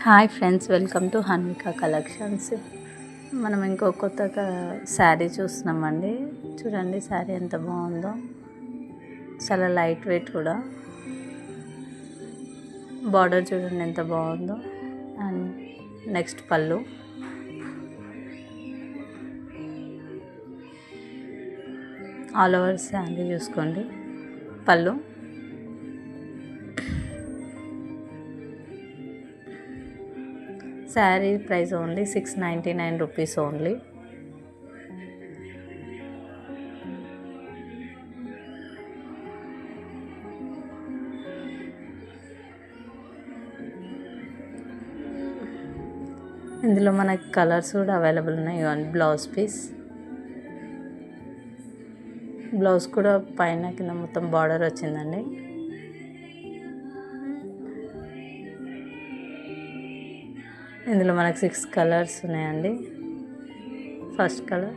Hi friends, welcome to Hanvika collections. మనం ఇంకో కొత్త శారీ చూస్తున్నామండి. చూడండి శారీ ఎంత బాగుందో, చాలా లైట్ వెయిట్ కూడా. బార్డర్ చూడండి ఎంత బాగుందో. అండ్ నెక్స్ట్ పళ్ళు, ఆల్ ఓవర్ శారీ చూసుకోండి. పళ్ళు, sari price only 699 rupees only. ఇందులో మనకి కలర్స్ కూడా అవైలబుల్ ఉన్నాయి. ఇవన్నీ బ్లౌజ్ కూడా పైన కింద మొత్తం బార్డర్ వచ్చిందండి. ఇందులో మనకు 6 కలర్స్ ఉన్నాయండి. First colour.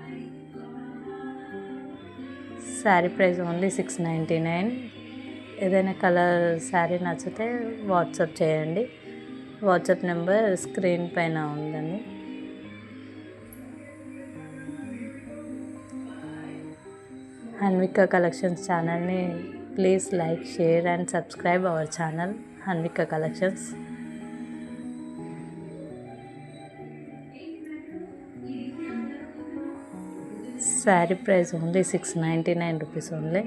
Sari price only 699. ఏదైనా కలర్ శారీ నచ్చితే వాట్సాప్ చేయండి. వాట్సాప్ నెంబర్ స్క్రీన్ పైన ఉందండి. హన్విక కలెక్షన్స్ ఛానల్ని please like, share and subscribe our channel Hanvika collections. Sari price only 699 rupees only.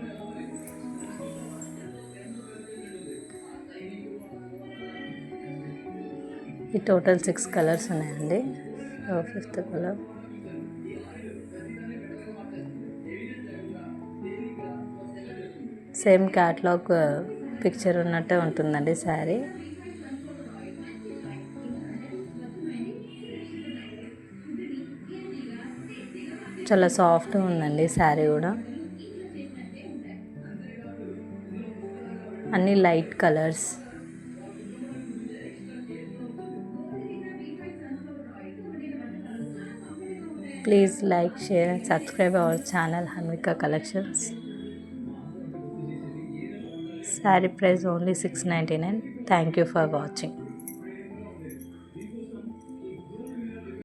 ఈ టోటల్ 6 కలర్స్ ఉన్నాయండి. Fifth colour. Same catalogue picture ఉన్నట్టే ఉంటుందండి శారీ. చాలా సాఫ్ట్గా ఉందండి శారీ కూడా. అన్నీ light colours. Please like, share and subscribe our channel Hanvika collections. Sari price only 699. Thank you for watching.